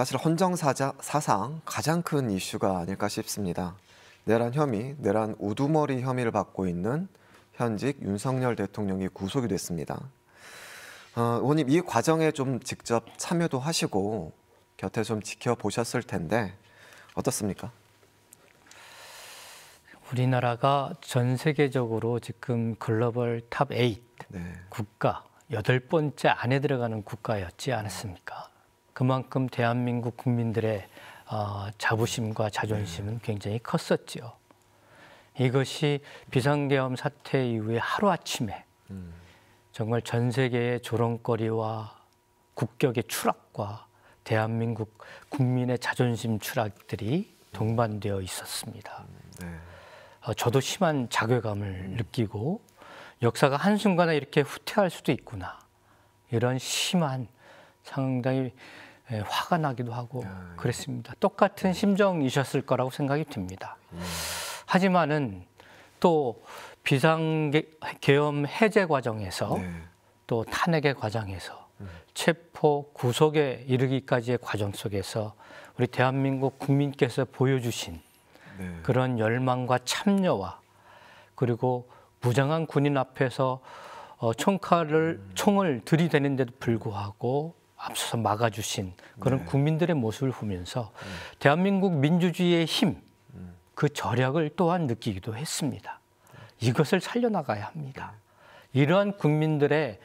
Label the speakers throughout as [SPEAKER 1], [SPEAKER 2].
[SPEAKER 1] 사실 헌정사상 가장 큰 이슈가 아닐까 싶습니다. 내란 혐의, 내란 우두머리 혐의를 받고 있는 현직 윤석열 대통령이 구속이 됐습니다. 의원님, 이 과정에 좀 직접 참여도 하시고 곁에 좀 지켜보셨을 텐데 어떻습니까?
[SPEAKER 2] 우리나라가 전 세계적으로 지금 글로벌 탑 8 국가 8번째 안에 들어가는 국가였지 않았습니까? 그만큼 대한민국 국민들의 자부심과 자존심은 굉장히 컸었죠. 이것이 비상계엄 사태 이후에 하루아침에 정말 전 세계의 조롱거리와 국격의 추락과 대한민국 국민의 자존심 추락들이 동반되어 있었습니다. 저도 심한 자괴감을 느끼고 역사가 한순간에 이렇게 후퇴할 수도 있구나. 이런 심한 상당히 화가 나기도 하고 그랬습니다. 똑같은 심정이셨을 거라고 생각이 듭니다. 하지만은 또 비상계엄 해제 과정에서 또 탄핵의 과정에서 체포 구속에 이르기까지의 과정 속에서 우리 대한민국 국민께서 보여주신 그런 열망과 참여와 그리고 무장한 군인 앞에서 총을 들이대는데도 불구하고 앞서서 막아주신 그런 국민들의 모습을 보면서 대한민국 민주주의의 힘, 그 절약을 또한 느끼기도 했습니다. 이것을 살려나가야 합니다. 이러한 국민들의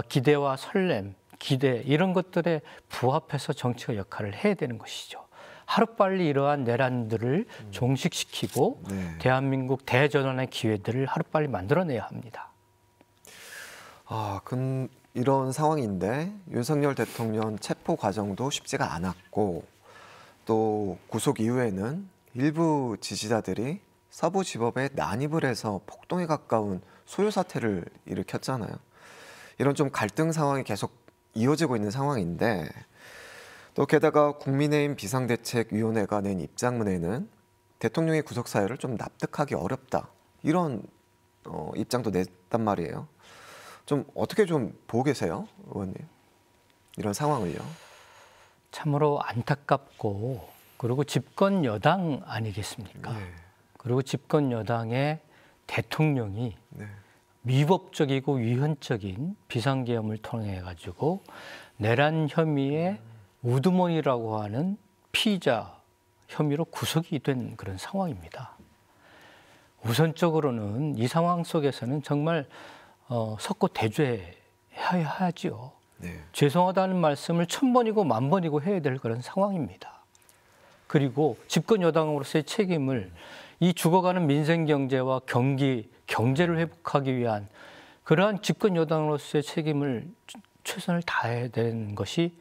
[SPEAKER 2] 기대와 설렘, 기대 이런 것들에 부합해서 정치가 역할을 해야 되는 것이죠. 하루빨리 이러한 내란들을 종식시키고 대한민국 대전환의 기회들을 하루빨리 만들어내야 합니다.
[SPEAKER 1] 이런 상황인데 윤석열 대통령 체포 과정도 쉽지가 않았고 또 구속 이후에는 일부 지지자들이 서부지법에 난입을 해서 폭동에 가까운 소요 사태를 일으켰잖아요. 이런 좀 갈등 상황이 계속 이어지고 있는 상황인데 또 게다가 국민의힘 비상대책위원회가 낸 입장문에는 대통령의 구속 사유를 좀 납득하기 어렵다. 이런 입장도 냈단 말이에요. 좀 어떻게 좀 보고 계세요, 의원님? 이런 상황을요.
[SPEAKER 2] 참으로 안타깝고 그리고 집권 여당 아니겠습니까? 그리고 집권 여당의 대통령이 위법적이고 위헌적인 비상계엄을 통해 가지고 내란 혐의의 우두머리라고 하는 피의자 혐의로 구속이 된 그런 상황입니다. 우선적으로는 이 상황 속에서는 정말 석고 대죄해야지요. 죄송하다는 말씀을 1000번이고 10,000번이고 해야 될 그런 상황입니다. 그리고 집권 여당으로서의 책임을 이 죽어가는 민생 경제와 경제를 회복하기 위한 그러한 집권 여당으로서의 책임을 최선을 다해야 되는 것이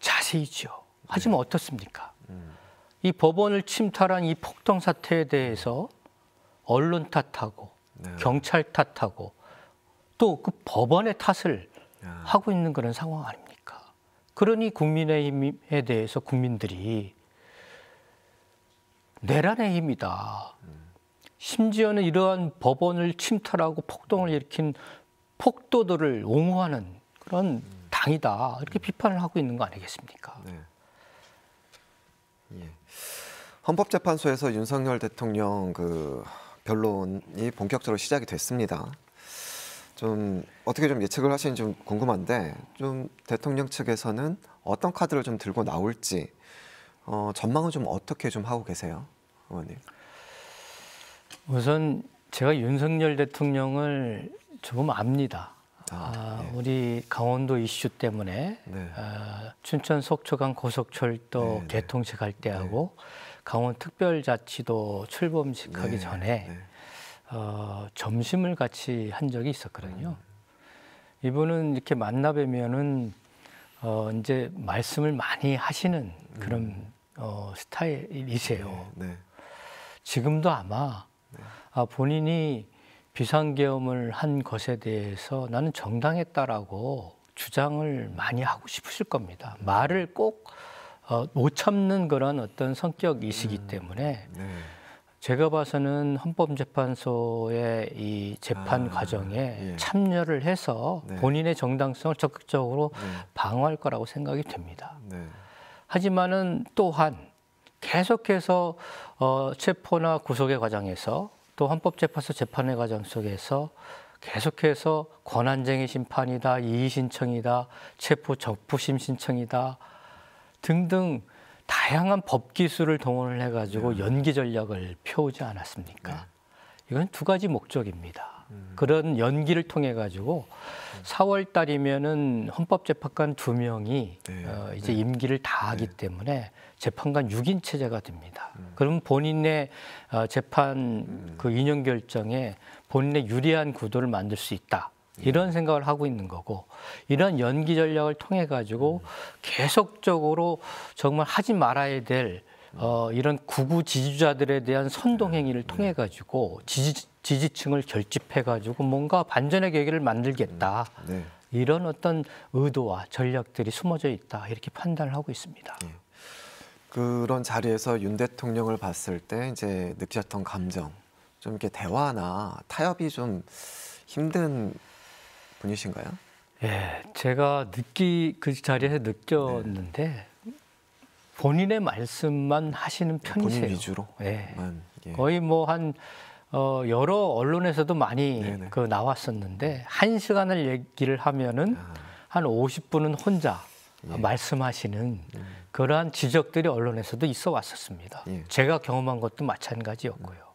[SPEAKER 2] 자세이죠. 하지만 어떻습니까? 이 법원을 침탈한 이 폭동 사태에 대해서 언론 탓하고 경찰 탓하고 또 그 법원의 탓을 하고 있는 그런 상황 아닙니까? 그러니 국민의힘에 대해서 국민들이 내란의 힘이다. 심지어는 이러한 법원을 침탈하고 폭동을 일으킨 폭도들을 옹호하는 그런 당이다. 이렇게 비판을 하고 있는 거 아니겠습니까?
[SPEAKER 1] 헌법재판소에서 윤석열 대통령 변론이 본격적으로 시작이 됐습니다. 좀 어떻게 좀 예측을 하시는지 좀 궁금한데 좀 대통령 측에서는 어떤 카드를 좀 들고 나올지 전망은 좀 어떻게 좀 하고 계세요, 의원님?
[SPEAKER 2] 우선 제가 윤석열 대통령을 조금 압니다. 우리 강원도 이슈 때문에 춘천 속초간 고속철도 개통식할 때하고 강원특별자치도 출범식하기 전에 점심을 같이 한 적이 있었거든요. 이분은 이렇게 만나 뵈면은 이제 말씀을 많이 하시는 그런 스타일이세요. 지금도 아마 본인이 비상계엄을 한 것에 대해서 나는 정당했다라고 주장을 많이 하고 싶으실 겁니다. 말을 꼭 못 참는 그런 어떤 성격이시기 때문에 제가 봐서는 헌법재판소의 이 재판 과정에 참여를 해서 본인의 정당성을 적극적으로 방어할 거라고 생각이 됩니다. 하지만은 또한 계속해서 체포나 구속의 과정에서 또 헌법재판소 재판의 과정 속에서 계속해서 권한쟁의 심판이다, 이의신청이다, 체포 적부심 신청이다 등등 다양한 법 기술을 동원을 해가지고 연기 전략을 펴오지 않았습니까? 이건 두 가지 목적입니다. 그런 연기를 통해 가지고 4월 달이면은 헌법재판관 2명이 이제 임기를 다하기 때문에 재판관 6인 체제가 됩니다. 그럼 본인의 재판 그 인용 결정에 본인의 유리한 구도를 만들 수 있다. 이런 생각을 하고 있는 거고, 이런 연기 전략을 통해 가지고 계속적으로 정말 하지 말아야 될 이런 극우 지지자들에 대한 선동 행위를 통해 가지고 지지층을 결집해 가지고 뭔가 반전의 계기를 만들겠다. 이런 어떤 의도와 전략들이 숨어져 있다. 이렇게 판단을 하고 있습니다.
[SPEAKER 1] 그런 자리에서 윤 대통령을 봤을 때 이제 느끼셨던 감정, 좀 이렇게 대화나 타협이 좀 힘든 분이신가요?
[SPEAKER 2] 예, 제가 그 자리에서 느꼈는데 본인의 말씀만 하시는 편이세요.
[SPEAKER 1] 본인 위주로?
[SPEAKER 2] 예.
[SPEAKER 1] 예.
[SPEAKER 2] 거의 뭐 한 여러 언론에서도 많이 그 나왔었는데 1시간을 얘기를 하면은 한 50분은 혼자 말씀하시는 그러한 지적들이 언론에서도 있어 왔었습니다. 제가 경험한 것도 마찬가지였고요.